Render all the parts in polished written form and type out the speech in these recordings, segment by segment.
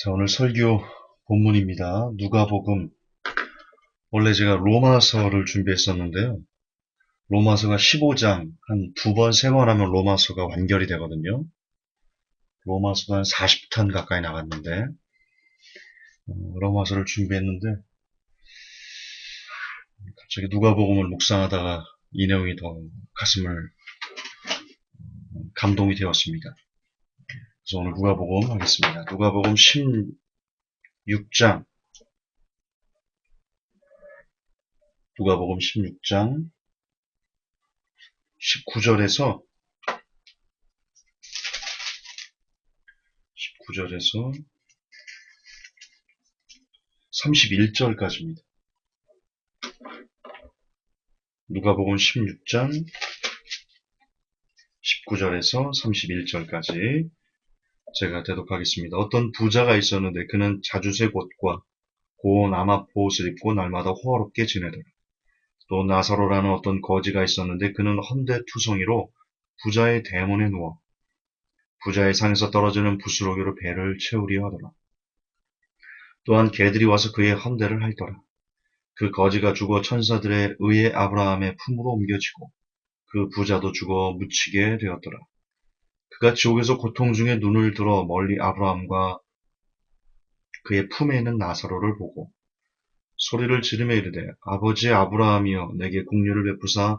자, 오늘 설교 본문입니다. 누가복음. 원래 제가 로마서를 준비했었는데요. 로마서가 15장, 한 두 번, 세 번 하면 로마서가 완결이 되거든요. 로마서도 한 40편 가까이 나갔는데, 로마서를 준비했는데, 갑자기 누가복음을 묵상하다가 이 내용이 더 가슴을 감동이 되었습니다. 그래서 오늘 누가복음 하겠습니다. 누가복음 16장, 누가복음 16장 19절에서 31절까지입니다. 누가복음 16장 19절에서 31절까지 제가 대독하겠습니다. 어떤 부자가 있었는데 그는 자주색 옷과 고운 아마포 옷을 입고 날마다 호화롭게 지내더라. 또 나사로라는 어떤 거지가 있었는데 그는 헌데투성이로 부자의 대문에 누워 부자의 상에서 떨어지는 부스러기로 배를 채우려 하더라. 또한 개들이 와서 그의 헌대를 핥더라. 그 거지가 죽어 천사들의 의의 아브라함의 품으로 옮겨지고 그 부자도 죽어 묻히게 되었더라. 그가 지옥에서 고통 중에 눈을 들어 멀리 아브라함과 그의 품에 있는 나사로를 보고 소리를 지르며 이르되 아버지 아브라함이여 내게 긍휼을 베푸사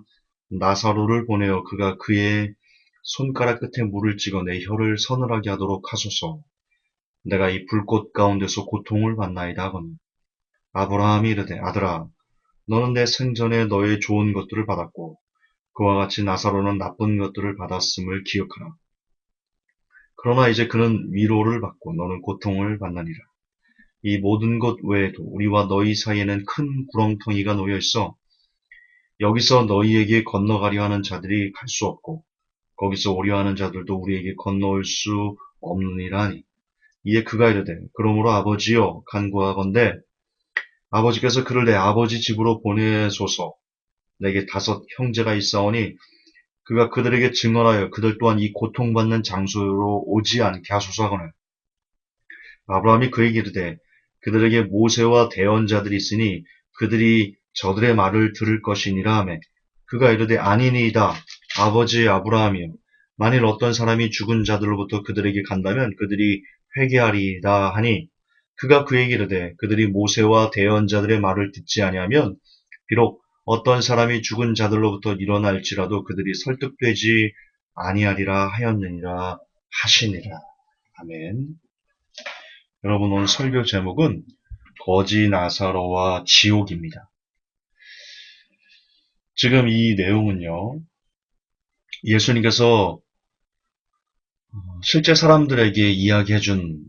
나사로를 보내어 그가 그의 손가락 끝에 물을 찍어 내 혀를 서늘하게 하도록 하소서. 내가 이 불꽃 가운데서 고통을 받나이다 하거늘. 아브라함이 이르되 아들아 너는 내 생전에 너의 좋은 것들을 받았고 그와 같이 나사로는 나쁜 것들을 받았음을 기억하라. 그러나 이제 그는 위로를 받고 너는 고통을 받느니라. 이 모든 것 외에도 우리와 너희 사이에는 큰 구렁텅이가 놓여 있어 여기서 너희에게 건너가려 하는 자들이 갈 수 없고 거기서 오려 하는 자들도 우리에게 건너올 수 없느니라 하니 이에 그가 이르되 그러므로 아버지여 간구하건대 아버지께서 그를 내 아버지 집으로 보내소서. 내게 5 형제가 있사오니 그가 그들에게 증언하여 그들 또한 이 고통받는 장소로 오지 않게 하소서 하거늘. 아브라함이 그에게 이르되 그들에게 모세와 대언자들이 있으니 그들이 저들의 말을 들을 것이니라 하매 그가 이르되 아니니이다. 아버지 아브라함이여 만일 어떤 사람이 죽은 자들로부터 그들에게 간다면 그들이 회개하리이다 하니 그가 그에게 이르되 그들이 모세와 대언자들의 말을 듣지 아니하면 비록 어떤 사람이 죽은 자들로부터 일어날지라도 그들이 설득되지 아니하리라 하였느니라 하시니라. 아멘. 여러분 오늘 설교 제목은 거지 나사로와 지옥입니다. 지금 이 내용은요. 예수님께서 실제 사람들에게 이야기해준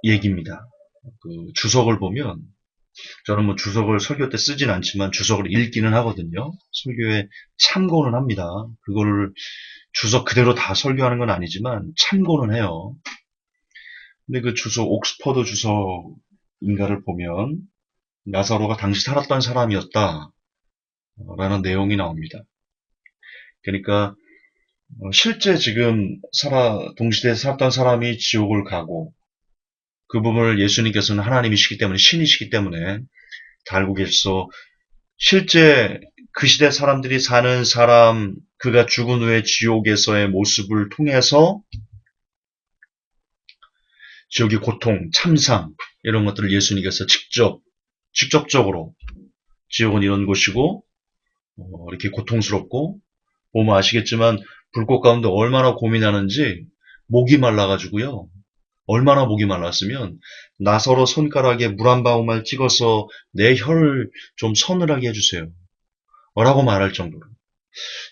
얘기입니다. 그 주석을 보면 저는 뭐 주석을 설교 때 쓰진 않지만 주석을 읽기는 하거든요. 설교에 참고는 합니다. 그거를 주석 그대로 다 설교하는 건 아니지만 참고는 해요. 근데 그 주석 옥스퍼드 주석인가를 보면 나사로가 당시 살았던 사람이었다 라는 내용이 나옵니다. 그러니까 실제 지금 동시대에 살았던 사람이 지옥을 가고 그 부분을 예수님께서는 하나님이시기 때문에 신이시기 때문에 다 알고 계셔서 실제 그 시대 사람들이 사는 사람 그가 죽은 후에 지옥에서의 모습을 통해서 지옥의 고통, 참상 이런 것들을 예수님께서 직접적으로 지옥은 이런 곳이고 이렇게 고통스럽고 보면 아시겠지만 불꽃 가운데 얼마나 고민하는지 목이 말라가지고요. 얼마나 목이 말랐으면 나서로 손가락에 물 한 방울만 찍어서 내 혀를 좀 서늘하게 해주세요. 라고 말할 정도로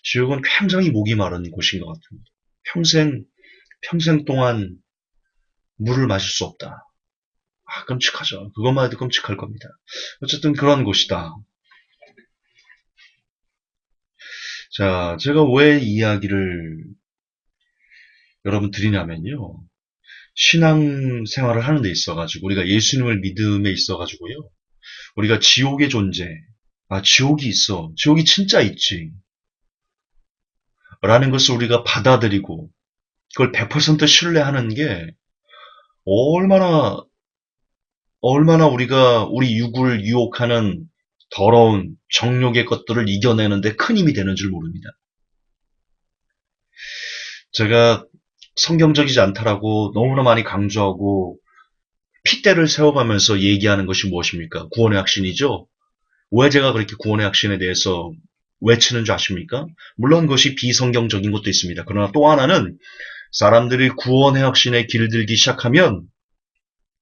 지옥은 굉장히 목이 마른 곳인 것 같습니다. 평생 동안 물을 마실 수 없다. 끔찍하죠. 그것만 해도 끔찍할 겁니다. 어쨌든 그런 곳이다. 자, 제가 왜 이 이야기를 여러분 드리냐면요. 신앙생활을 하는 데 있어가지고 우리가 예수님을 믿음에 있어가지고요. 우리가 지옥의 존재, 지옥이 있어. 지옥이 진짜 있지. 라는 것을 우리가 받아들이고 그걸 100% 신뢰하는 게 얼마나 얼마나 우리가 우리 육을 유혹하는 더러운 정욕의 것들을 이겨내는데 큰 힘이 되는 줄 모릅니다. 제가 성경적이지 않다라고 너무나 많이 강조하고 핏대를 세워가면서 얘기하는 것이 무엇입니까? 구원의 확신이죠. 왜 제가 그렇게 구원의 확신에 대해서 외치는 줄 아십니까? 물론 그것이 비성경적인 것도 있습니다. 그러나 또 하나는 사람들이 구원의 확신에 길들기 시작하면,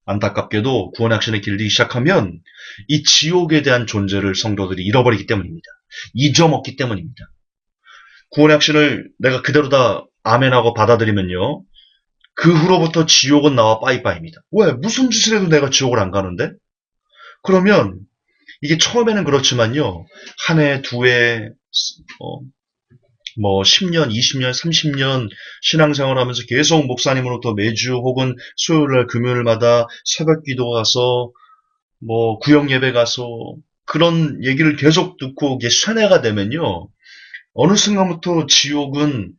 안타깝게도 구원의 확신에 길들기 시작하면 이 지옥에 대한 존재를 성도들이 잃어버리기 때문입니다. 잊어먹기 때문입니다. 구원의 확신을 내가 그대로 다 아멘하고 받아들이면요, 그 후로부터 지옥은 나와 빠이빠이입니다. 왜? 무슨 짓을 해도 내가 지옥을 안 가는데? 그러면 이게 처음에는 그렇지만요, 한 해, 두 해, 어, 뭐 10년, 20년, 30년 신앙생활 하면서 계속 목사님으로부터 매주 혹은 수요일날 금요일마다 새벽 기도 가서 뭐 구역 예배 가서 그런 얘기를 계속 듣고 이게 쇠뇌가 되면요, 어느 순간부터 지옥은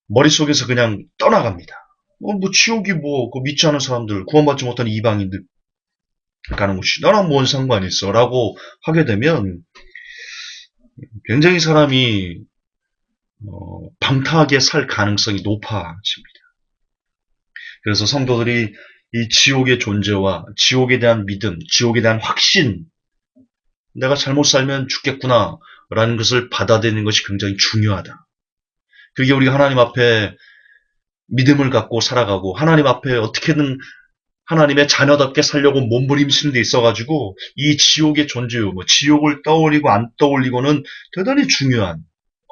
머릿속에서 그냥 떠나갑니다. 뭐 지옥이 뭐 그 믿지 않은 사람들, 구원받지 못한 이방인들 가는 곳이 나랑 뭔 상관이 있어 라고 하게 되면 굉장히 사람이 방탕하게 살 가능성이 높아집니다. 그래서 성도들이 이 지옥의 존재와 지옥에 대한 믿음, 지옥에 대한 확신, 내가 잘못 살면 죽겠구나 라는 것을 받아들이는 것이 굉장히 중요하다. 그게 우리가 하나님 앞에 믿음을 갖고 살아가고 하나님 앞에 어떻게든 하나님의 자녀답게 살려고 몸부림치는 데 있어가지고 이 지옥의 존재요, 뭐 지옥을 떠올리고 안 떠올리고는 대단히 중요한,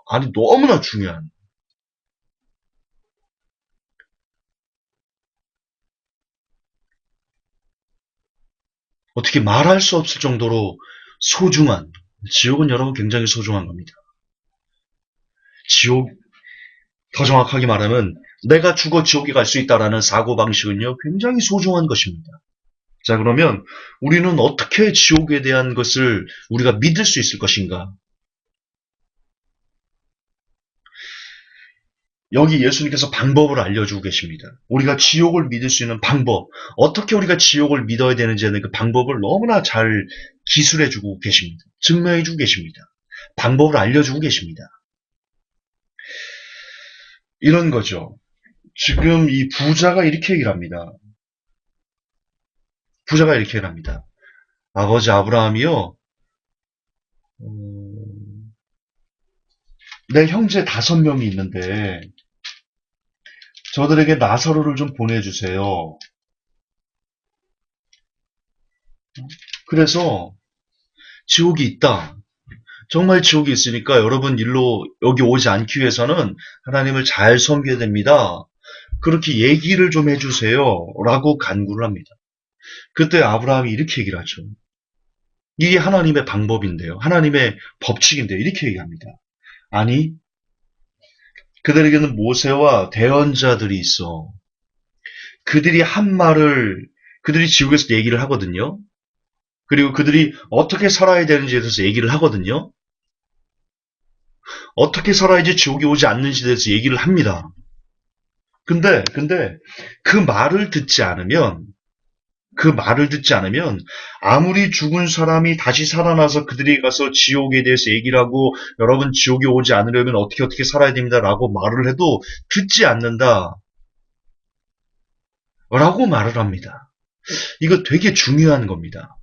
아니 너무나 중요한, 어떻게 말할 수 없을 정도로 소중한, 지옥은 여러분 굉장히 소중한 겁니다. 지옥, 더 정확하게 말하면 내가 죽어 지옥에 갈 수 있다라는 사고방식은요, 굉장히 소중한 것입니다. 자, 그러면 우리는 어떻게 지옥에 대한 것을 우리가 믿을 수 있을 것인가? 여기 예수님께서 방법을 알려주고 계십니다. 우리가 지옥을 믿을 수 있는 방법, 어떻게 우리가 지옥을 믿어야 되는지 하는 그 방법을 너무나 잘 기술해주고 계십니다. 증명해주고 계십니다. 방법을 알려주고 계십니다. 이런 거죠. 지금 이 부자가 이렇게 얘기를 합니다. 부자가 이렇게 얘기를 합니다. 아버지 아브라함이요, 내 형제 5명이 있는데 저들에게 나사로를 좀 보내주세요. 그래서 지옥이 있다. 정말 지옥이 있으니까 여러분 일로 여기 오지 않기 위해서는 하나님을 잘 섬겨야 됩니다. 그렇게 얘기를 좀 해주세요. 라고 간구를 합니다. 그때 아브라함이 이렇게 얘기를 하죠. 이게 하나님의 방법인데요. 하나님의 법칙인데요. 이렇게 얘기합니다. 아니, 그들에게는 모세와 대언자들이 있어. 그들이 한 말을, 그들이 지옥에서 얘기를 하거든요. 그리고 그들이 어떻게 살아야 되는지에 대해서 얘기를 하거든요. 어떻게 살아야지 지옥에 오지 않는지에 대해서 얘기를 합니다. 근데 그 말을 듣지 않으면, 아무리 죽은 사람이 다시 살아나서 그들이 가서 지옥에 대해서 얘기를 하고 여러분 지옥에 오지 않으려면 어떻게 살아야 됩니다 라고 말을 해도 듣지 않는다 라고 말을 합니다. 이거 되게 중요한 겁니다.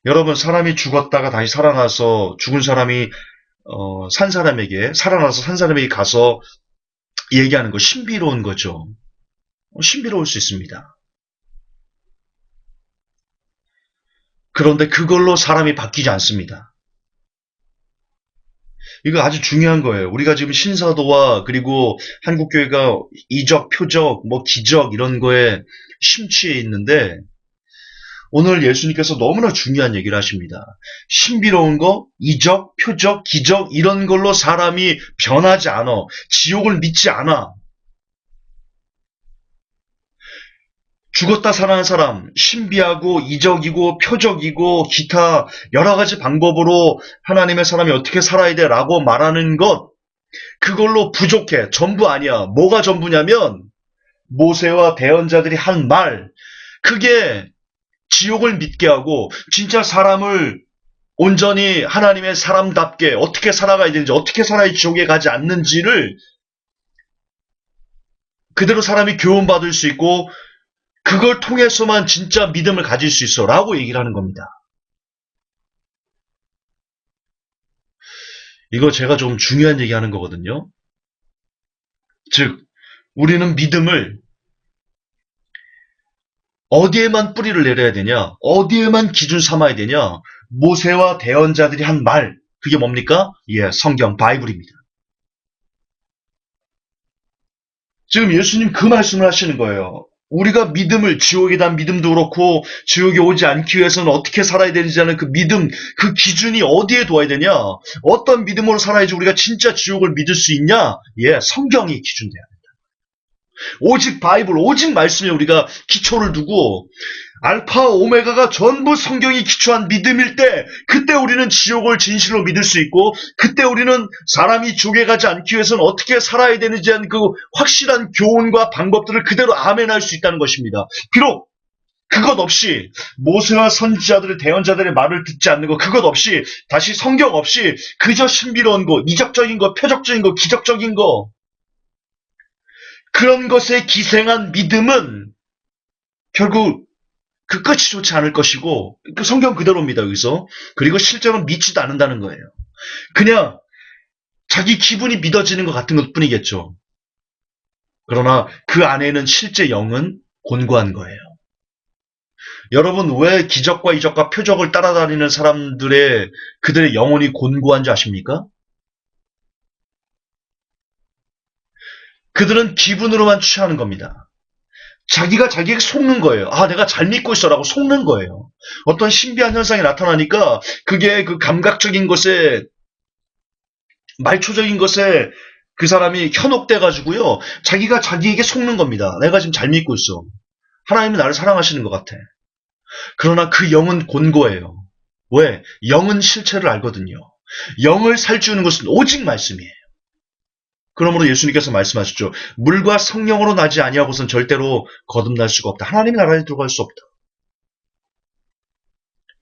여러분, 사람이 죽었다가 다시 살아나서 죽은 사람이 살아나서 산 사람에게 가서 얘기하는 거 신비로운 거죠. 신비로울 수 있습니다. 그런데 그걸로 사람이 바뀌지 않습니다. 이거 아주 중요한 거예요. 우리가 지금 신사도와 그리고 한국교회가 이적, 표적, 뭐 기적 이런 거에 심취해 있는데 오늘 예수님께서 너무나 중요한 얘기를 하십니다. 신비로운 거, 이적, 표적, 기적 이런 걸로 사람이 변하지 않아. 지옥을 믿지 않아. 죽었다 살아난 사람, 신비하고 이적이고 표적이고 기타 여러 가지 방법으로 하나님의 사람이 어떻게 살아야 돼 라고 말하는 것, 그걸로 부족해. 전부 아니야. 뭐가 전부냐면 모세와 대언자들이 한 말, 그게 지옥을 믿게 하고 진짜 사람을 온전히 하나님의 사람답게 어떻게 살아가야 되는지 어떻게 살아야 지옥에 가지 않는지를 그대로 사람이 교훈받을 수 있고 그걸 통해서만 진짜 믿음을 가질 수 있어 라고 얘기를 하는 겁니다. 이거 제가 좀 중요한 얘기하는 거거든요. 즉 우리는 믿음을 어디에만 뿌리를 내려야 되냐? 어디에만 기준 삼아야 되냐? 모세와 대언자들이 한 말, 그게 뭡니까? 예, 성경, 바이블입니다. 지금 예수님 그 말씀을 하시는 거예요. 우리가 믿음을, 지옥에 대한 믿음도 그렇고, 지옥에 오지 않기 위해서는 어떻게 살아야 되는지 하는 그 믿음, 그 기준이 어디에 둬야 되냐? 어떤 믿음으로 살아야지 우리가 진짜 지옥을 믿을 수 있냐? 예, 성경이 기준돼야 된다. 오직 바이블, 오직 말씀에 우리가 기초를 두고, 알파, 오메가가 전부 성경이 기초한 믿음일 때, 그때 우리는 지옥을 진실로 믿을 수 있고, 그때 우리는 사람이 지옥에 가지 않기 위해서는 어떻게 살아야 되는지 하는 그 확실한 교훈과 방법들을 그대로 아멘할 수 있다는 것입니다. 비록 그것 없이 모세와 선지자들의 대언자들의 말을 듣지 않는 것, 그것 없이 다시 성경 없이 그저 신비로운 것, 이적적인 것, 표적적인 것, 기적적인 것, 그런 것에 기생한 믿음은 결국 그 끝이 좋지 않을 것이고, 그 성경 그대로입니다, 여기서. 그리고 실제로 믿지도 않는다는 거예요. 그냥 자기 기분이 믿어지는 것 같은 것 뿐이겠죠. 그러나 그 안에는 실제 영은 곤고한 거예요. 여러분, 왜 기적과 이적과 표적을 따라다니는 사람들의 그들의 영혼이 곤고한지 아십니까? 그들은 기분으로만 취하는 겁니다. 자기가 자기에게 속는 거예요. 아, 내가 잘 믿고 있어라고 속는 거예요. 어떤 신비한 현상이 나타나니까 그게 그 감각적인 것에, 말초적인 것에 그 사람이 현혹돼가지고요. 자기가 자기에게 속는 겁니다. 내가 지금 잘 믿고 있어. 하나님은 나를 사랑하시는 것 같아. 그러나 그 영은 곤고해요. 왜? 영은 실체를 알거든요. 영을 살찌우는 것은 오직 말씀이에요. 그러므로 예수님께서 말씀하셨죠. 물과 성령으로 나지 아니하고선 절대로 거듭날 수가 없다. 하나님의 나라에 들어갈 수 없다.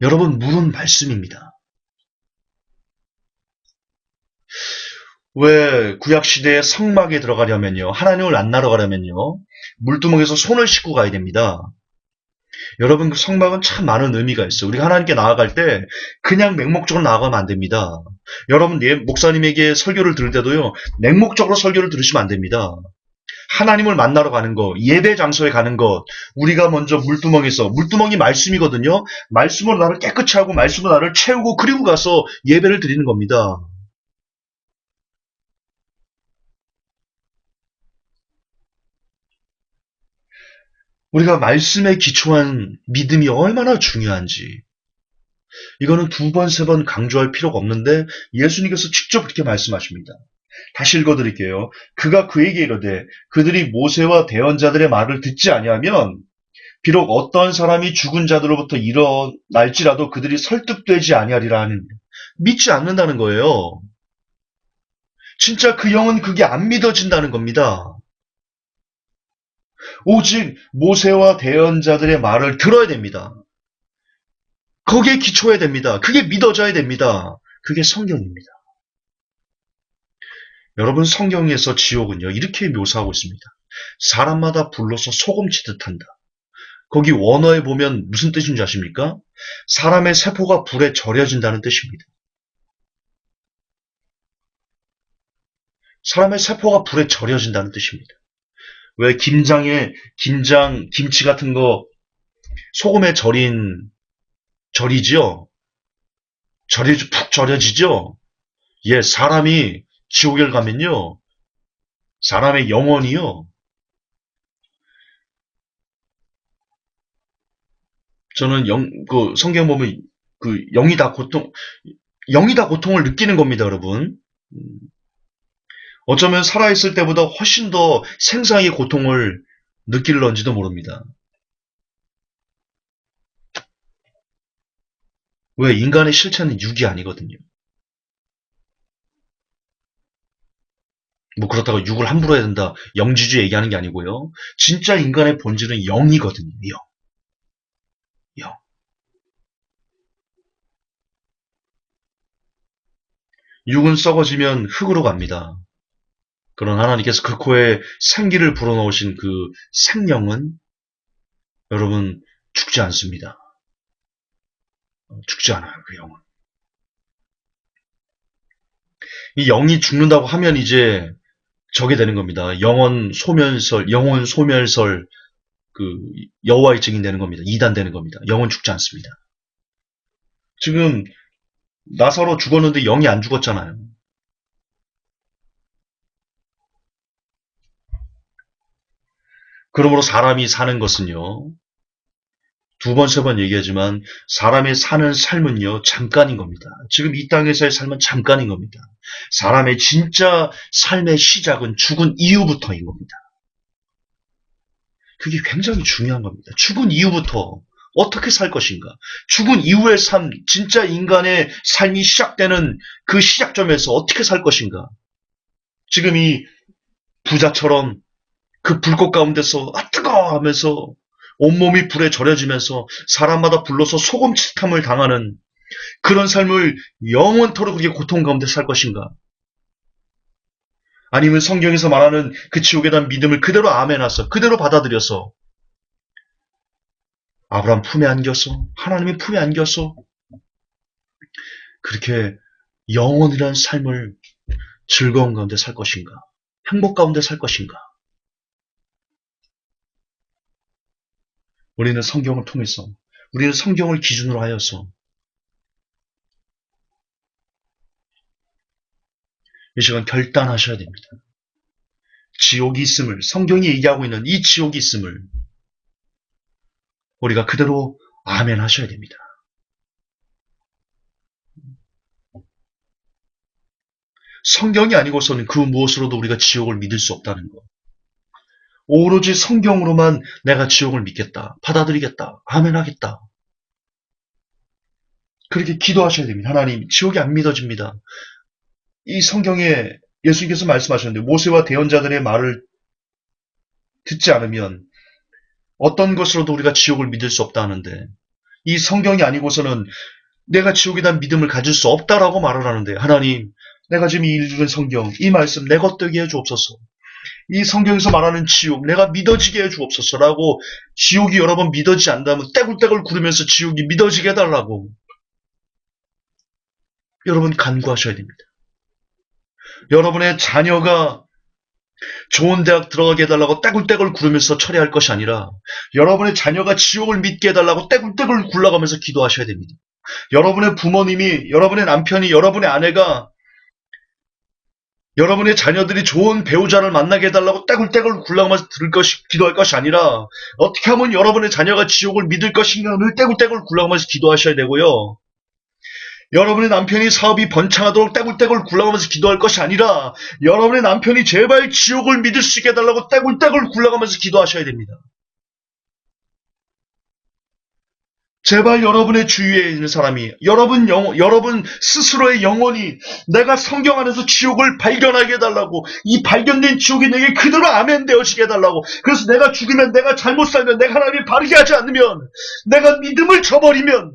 여러분, 물은 말씀입니다. 왜 구약시대에 성막에 들어가려면요. 하나님을 만나러 가려면요. 물두멍에서 손을 씻고 가야 됩니다. 여러분, 그 성막은 참 많은 의미가 있어요. 우리가 하나님께 나아갈 때 그냥 맹목적으로 나아가면 안 됩니다. 여러분, 목사님에게 설교를 들을 때도요. 맹목적으로 설교를 들으시면 안 됩니다. 하나님을 만나러 가는 것, 예배 장소에 가는 것, 우리가 먼저 물두멍이 말씀이거든요. 말씀으로 나를 깨끗이 하고 말씀으로 나를 채우고 그리고 가서 예배를 드리는 겁니다. 우리가 말씀에 기초한 믿음이 얼마나 중요한지 이거는 두 번, 세 번 강조할 필요가 없는데 예수님께서 직접 그렇게 말씀하십니다. 다시 읽어드릴게요. 그가 그에게 이르되 그들이 모세와 대언자들의 말을 듣지 아니하면 비록 어떤 사람이 죽은 자들로부터 일어날지라도 그들이 설득되지 아니하리라 하는, 믿지 않는다는 거예요. 진짜 그 영은 그게 안 믿어진다는 겁니다. 오직 모세와 대언자들의 말을 들어야 됩니다. 거기에 기초해야 됩니다. 그게 믿어져야 됩니다. 그게 성경입니다. 여러분, 성경에서 지옥은요, 이렇게 묘사하고 있습니다. 사람마다 불러서 소금치듯 한다. 거기 원어에 보면 무슨 뜻인지 아십니까? 사람의 세포가 불에 절여진다는 뜻입니다. 사람의 세포가 불에 절여진다는 뜻입니다. 왜 김치 같은 거 소금에 절이지요? 푹 절여지죠? 예, 사람이 지옥에 가면요, 사람의 영혼이요, 저는 성경 보면 영이 다 고통을 느끼는 겁니다, 여러분. 어쩌면 살아있을 때보다 훨씬 더 생사의 고통을 느낄런지도 모릅니다. 왜? 인간의 실체는 육이 아니거든요. 뭐 그렇다고 육을 함부로 해야 된다, 영지주의 얘기하는 게 아니고요. 진짜 인간의 본질은 영이거든요. 영. 육은 썩어지면 흙으로 갑니다. 그러나 하나님께서 그 코에 생기를 불어넣으신 그 생명은 여러분 죽지 않습니다. 죽지 않아요. 그 영은. 이 영이 죽는다고 하면 이제 저게 되는 겁니다. 영혼 소멸설 그 여호와의 증인 되는 겁니다. 이단 되는 겁니다. 영은 죽지 않습니다. 지금 나사로 죽었는데 영이 안 죽었잖아요. 그러므로 사람이 사는 것은요. 두 번, 세 번 얘기하지만 사람의 사는 삶은요. 잠깐인 겁니다. 지금 이 땅에서의 삶은 잠깐인 겁니다. 사람의 진짜 삶의 시작은 죽은 이후부터인 겁니다. 그게 굉장히 중요한 겁니다. 죽은 이후부터 어떻게 살 것인가? 죽은 이후의 삶, 진짜 인간의 삶이 시작되는 그 시작점에서 어떻게 살 것인가? 지금 이 부자처럼 그 불꽃 가운데서 뜨거워 하면서 온몸이 불에 절여지면서 사람마다 불러서 소금치탐을 당하는 그런 삶을 영원토록 그렇게 고통 가운데 살 것인가? 아니면 성경에서 말하는 그 지옥에 대한 믿음을 그대로 아멘하서 그대로 받아들여서 아브라함 품에 안겨서 하나님의 품에 안겨서 그렇게 영원이라는 삶을 즐거움 가운데 살 것인가? 행복 가운데 살 것인가? 우리는 성경을 통해서 우리는 성경을 기준으로 하여서 이 시간 결단하셔야 됩니다. 지옥이 있음을 성경이 얘기하고 있는 이 지옥이 있음을 우리가 그대로 아멘 하셔야 됩니다. 성경이 아니고서는 그 무엇으로도 우리가 지옥을 믿을 수 없다는 것. 오로지 성경으로만 내가 지옥을 믿겠다. 받아들이겠다. 아멘 하겠다. 그렇게 기도하셔야 됩니다. 하나님, 지옥이 안 믿어집니다. 이 성경에 예수님께서 말씀하셨는데 모세와 대언자들의 말을 듣지 않으면 어떤 것으로도 우리가 지옥을 믿을 수 없다 하는데 이 성경이 아니고서는 내가 지옥에 대한 믿음을 가질 수 없다라고 말을 하는데 하나님, 내가 지금 읽은 성경, 이 말씀 내 것되게 해주옵소서. 이 성경에서 말하는 지옥, 내가 믿어지게 해주옵소서라고 지옥이 여러 번 믿어지지 않다면 떼굴떼굴 구르면서 지옥이 믿어지게 해달라고 여러분 간구하셔야 됩니다. 여러분의 자녀가 좋은 대학 들어가게 해달라고 떼굴떼굴 구르면서 처리할 것이 아니라 여러분의 자녀가 지옥을 믿게 해달라고 떼굴떼굴 굴러가면서 기도하셔야 됩니다. 여러분의 부모님이, 여러분의 남편이, 여러분의 아내가 여러분의 자녀들이 좋은 배우자를 만나게 해달라고 떼굴떼굴 굴러가면서 기도할 것이 아니라 어떻게 하면 여러분의 자녀가 지옥을 믿을 것인가를 떼굴떼굴 굴러가면서 기도하셔야 되고요. 여러분의 남편이 사업이 번창하도록 떼굴떼굴 굴러가면서 기도할 것이 아니라 여러분의 남편이 제발 지옥을 믿을 수 있게 해달라고 떼굴떼굴 굴러가면서 기도하셔야 됩니다. 제발 여러분의 주위에 있는 사람이 여러분 스스로의 영혼이 내가 성경 안에서 지옥을 발견하게 해달라고 이 발견된 지옥이 내게 그대로 아멘 되어지게 해달라고 그래서 내가 죽으면 내가 잘못 살면 내가 하나님을 바르게 하지 않으면 내가 믿음을 저버리면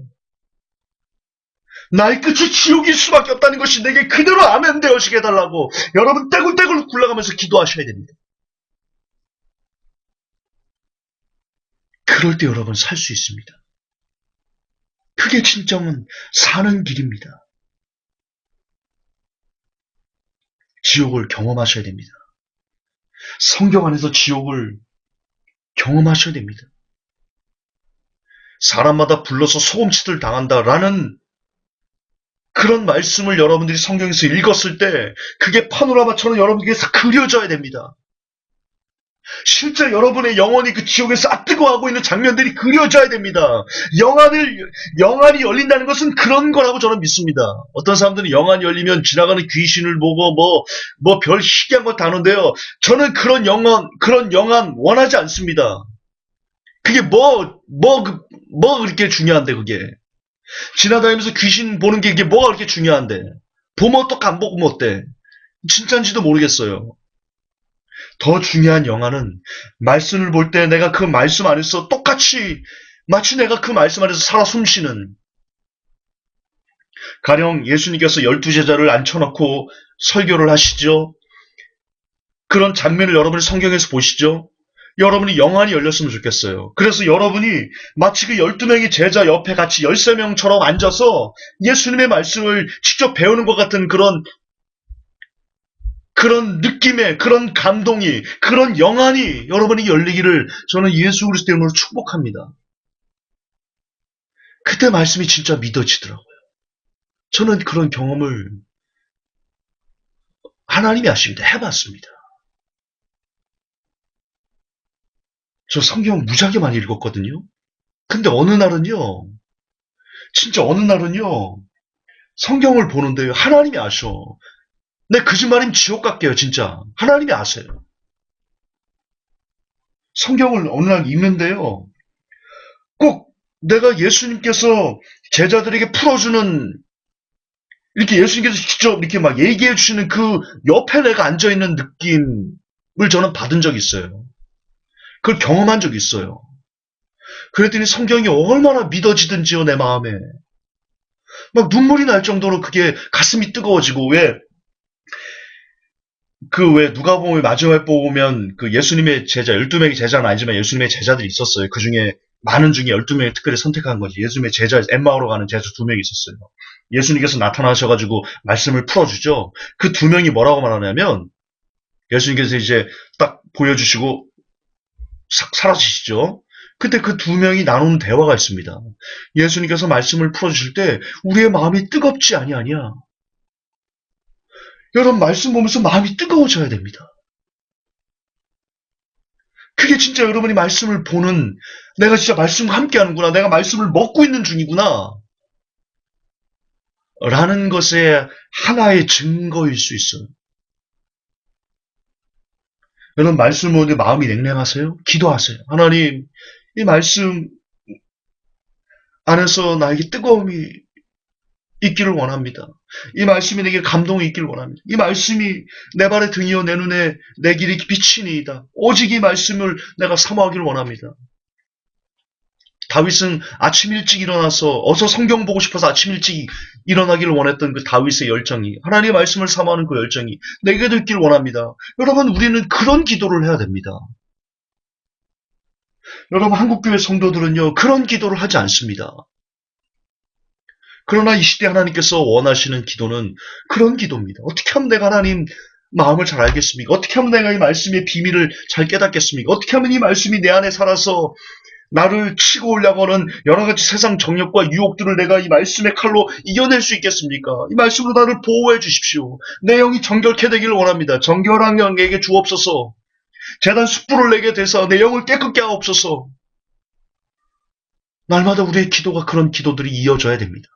나의 끝이 지옥일 수밖에 없다는 것이 내게 그대로 아멘 되어지게 해달라고 여러분 떼굴떼굴 굴러가면서 기도하셔야 됩니다. 그럴 때 여러분 살 수 있습니다. 그게 진정은 사는 길입니다. 지옥을 경험하셔야 됩니다. 성경 안에서 지옥을 경험하셔야 됩니다. 사람마다 불러서 소금치들 당한다라는 그런 말씀을 여러분들이 성경에서 읽었을 때 그게 파노라마처럼 여러분들께서 그려져야 됩니다. 실제 여러분의 영혼이 그 지옥에서 뜨거워하고 있는 장면들이 그려져야 됩니다. 영안이 열린다는 것은 그런 거라고 저는 믿습니다. 어떤 사람들은 영안이 열리면 지나가는 귀신을 보고 별 희귀한 거 다는데요. 저는 그런 영안 원하지 않습니다. 그게 그렇게 중요한데, 그게. 지나다니면서 귀신 보는 게 이게 뭐가 그렇게 중요한데. 보면 어떡 안 보면 어때? 진짜인지도 모르겠어요. 더 중요한 영화는 말씀을 볼 때 내가 그 말씀 안에서 똑같이 마치 내가 그 말씀 안에서 살아 숨쉬는 가령 예수님께서 12제자를 앉혀놓고 설교를 하시죠. 그런 장면을 여러분이 성경에서 보시죠. 여러분이 영안이 열렸으면 좋겠어요. 그래서 여러분이 마치 그 12명의 제자 옆에 같이 13명처럼 앉아서 예수님의 말씀을 직접 배우는 것 같은 그런 느낌의, 그런 감동이, 그런 영안이 여러분이 열리기를 저는 예수 그리스도 이름으로 축복합니다. 그때 말씀이 진짜 믿어지더라고요. 저는 그런 경험을 하나님이 아십니다. 해봤습니다. 저 성경 무지하게 많이 읽었거든요. 근데 어느 날은요, 성경을 보는데 하나님이 아셔. 내 거짓말이면 지옥 갈게요, 진짜. 하나님이 아세요. 성경을 어느 날 읽는데요. 꼭 내가 예수님께서 제자들에게 풀어주는, 이렇게 예수님께서 직접 이렇게 막 얘기해 주시는 그 옆에 내가 앉아있는 느낌을 저는 받은 적이 있어요. 그걸 경험한 적이 있어요. 그랬더니 성경이 얼마나 믿어지든지요, 내 마음에. 막 눈물이 날 정도로 그게 가슴이 뜨거워지고, 왜 누가복음 마지막에 보면 그 예수님의 제자, 12명의 제자는 아니지만 예수님의 제자들이 있었어요. 그 중에 많은 중에 12명을 특별히 선택한 거지. 예수님의 제자, 엠마오로 가는 제자 2명이 있었어요. 예수님께서 나타나셔가지고 말씀을 풀어주죠. 그 2명이 뭐라고 말하냐면, 예수님께서 이제 딱 보여주시고 사라지시죠. 그때 그 2명이 나누는 대화가 있습니다. 예수님께서 말씀을 풀어주실 때 우리의 마음이 뜨겁지 아니하냐. 여러분 말씀 보면서 마음이 뜨거워져야 됩니다. 그게 진짜 여러분이 말씀을 보는, 내가 진짜 말씀과 함께 하는구나, 내가 말씀을 먹고 있는 중이구나 라는 것의 하나의 증거일 수 있어요. 여러분 말씀 보는데 마음이 냉랭하세요? 기도하세요. 하나님, 이 말씀 안에서 나에게 뜨거움이 있기를 원합니다. 이 말씀이 내게 감동이 있기를 원합니다. 이 말씀이 내 발의 등이요 내 눈에 내 길이 빛이니이다. 오직 이 말씀을 내가 사모하기를 원합니다. 다윗은 아침 일찍 일어나서 어서 성경 보고 싶어서 아침 일찍 일어나기를 원했던 그 다윗의 열정이, 하나님의 말씀을 사모하는 그 열정이 내게도 있기를 원합니다. 여러분 우리는 그런 기도를 해야 됩니다. 여러분 한국교회 성도들은요 그런 기도를 하지 않습니다. 그러나 이 시대 하나님께서 원하시는 기도는 그런 기도입니다. 어떻게 하면 내가 하나님 마음을 잘 알겠습니까? 어떻게 하면 내가 이 말씀의 비밀을 잘 깨닫겠습니까? 어떻게 하면 이 말씀이 내 안에 살아서 나를 치고 오려고 하는 여러가지 세상 정욕과 유혹들을 내가 이 말씀의 칼로 이겨낼 수 있겠습니까? 이 말씀으로 나를 보호해 주십시오. 내 영이 정결케 되기를 원합니다. 정결한 영에게 주옵소서. 재단 숯불을 내게 돼서 내 영을 깨끗게 하옵소서. 날마다 우리의 기도가 그런 기도들이 이어져야 됩니다.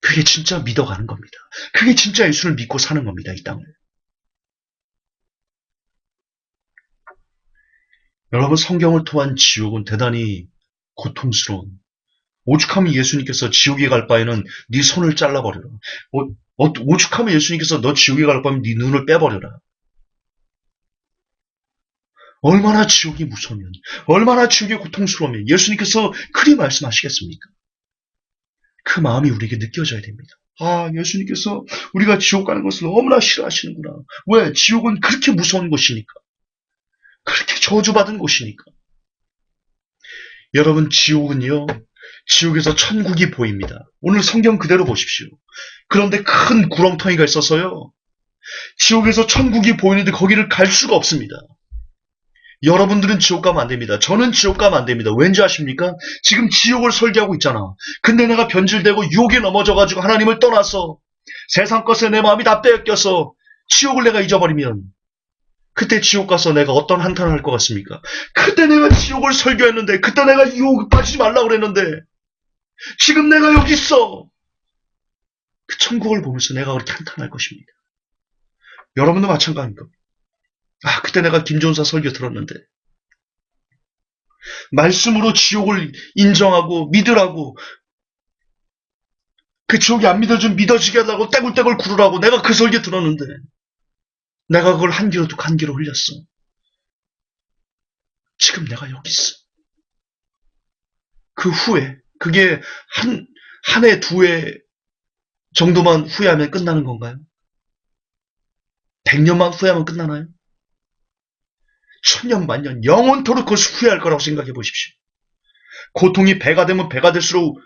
그게 진짜 믿어가는 겁니다. 그게 진짜 예수를 믿고 사는 겁니다. 이 땅을. 여러분 성경을 통한 지옥은 대단히 고통스러운, 오죽하면 예수님께서 지옥에 갈 바에는 네 손을 잘라버려라. 오죽하면 예수님께서 너 지옥에 갈 바면 네 눈을 빼버려라. 얼마나 지옥이 무서우면, 얼마나 지옥이 고통스러우면 예수님께서 그리 말씀하시겠습니까? 그 마음이 우리에게 느껴져야 됩니다. 아, 예수님께서 우리가 지옥 가는 것을 너무나 싫어하시는구나. 왜? 지옥은 그렇게 무서운 곳이니까. 그렇게 저주받은 곳이니까. 여러분, 지옥은요, 지옥에서 천국이 보입니다. 오늘 성경 그대로 보십시오. 그런데 큰 구렁텅이가 있어서요, 지옥에서 천국이 보이는데 거기를 갈 수가 없습니다. 여러분들은 지옥 가면 안 됩니다. 저는 지옥 가면 안 됩니다. 왠지 아십니까? 지금 지옥을 설계하고 있잖아. 근데 내가 변질되고 유혹에 넘어져가지고 하나님을 떠나서 세상 것에 내 마음이 다 빼앗겨서 지옥을 내가 잊어버리면 그때 지옥 가서 내가 어떤 한탄을 할 것 같습니까? 그때 내가 지옥을 설교했는데, 그때 내가 유혹에 빠지지 말라고 그랬는데, 지금 내가 여기 있어. 그 천국을 보면서 내가 그렇게 한탄할 것입니다. 여러분도 마찬가지입니다. 아, 그때 내가 김종사 설교 들었는데, 말씀으로 지옥을 인정하고 믿으라고, 그 지옥이 안 믿어주면 믿어지게 하려고 떼굴떼굴 구르라고 내가 그 설교 들었는데, 내가 그걸 한 귀로 듣고 한 귀로 흘렸어. 지금 내가 여기 있어. 그 후에 그게 한 해, 두 해 정도만 후회하면 끝나는 건가요? 100년만 후회하면 끝나나요? 천년 만년 영원토록 그것을 후회할 거라고 생각해 보십시오. 고통이 배가 되면 배가 될수록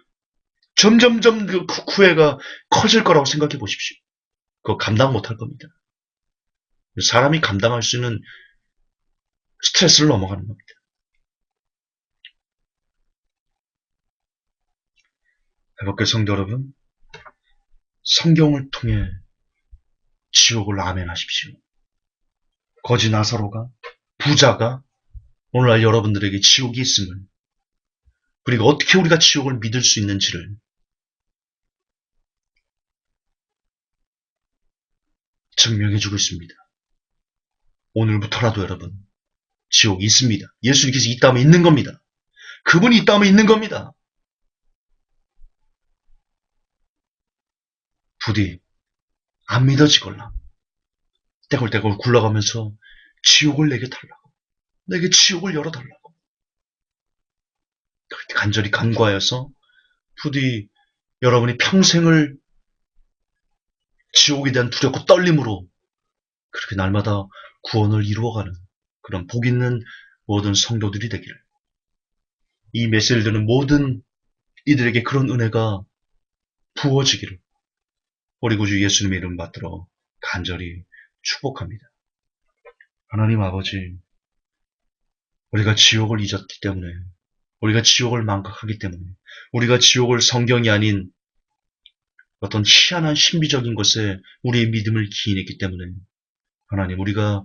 점점점 그 후회가 커질 거라고 생각해 보십시오. 그거 감당 못할 겁니다. 사람이 감당할 수 있는 스트레스를 넘어가는 겁니다. 해볼게요, 성도 여러분. 성경을 통해 지옥을 아멘하십시오. 거지 나사로가, 부자가 오늘날 여러분들에게 지옥이 있음을, 그리고 어떻게 우리가 지옥을 믿을 수 있는지를 증명해주고 있습니다. 오늘부터라도 여러분, 지옥이 있습니다. 예수님께서 있다면 있는 겁니다. 그분이 있다면 있는 겁니다. 부디 안 믿어지걸라. 떼굴떼굴 굴러가면서 지옥을 내게 달라고. 내게 지옥을 열어달라고. 그렇게 간절히 간구하여서 부디 여러분이 평생을 지옥에 대한 두렵고 떨림으로 그렇게 날마다 구원을 이루어가는 그런 복 있는 모든 성도들이 되기를. 이 메시지를 듣는 모든 이들에게 그런 은혜가 부어지기를 우리 구주 예수님의 이름 받들어 간절히 축복합니다. 하나님 아버지, 우리가 지옥을 잊었기 때문에, 우리가 지옥을 망각하기 때문에, 우리가 지옥을 성경이 아닌 어떤 희한한 신비적인 것에 우리의 믿음을 기인했기 때문에 하나님, 우리가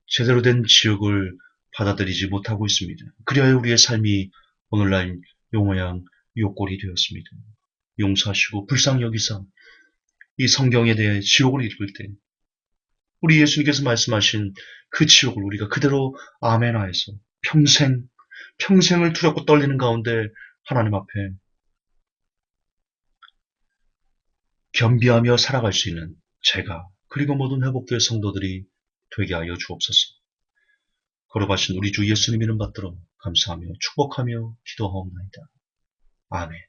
제대로 된 지옥을 받아들이지 못하고 있습니다. 그리하여 우리의 삶이 오늘날 용모양 욕골이 되었습니다. 용서하시고 불쌍히 여기사 이 성경에 대해 지옥을 읽을 때 우리 예수님께서 말씀하신 그 지옥을 우리가 그대로 아멘하여서 평생을 두렵고 떨리는 가운데 하나님 앞에 겸비하며 살아갈 수 있는 제가 그리고 모든 회복교회 성도들이 되게 하여 주옵소서. 걸어가신 우리 주 예수님 이름 받들어 감사하며 축복하며 기도하옵나이다. 아멘.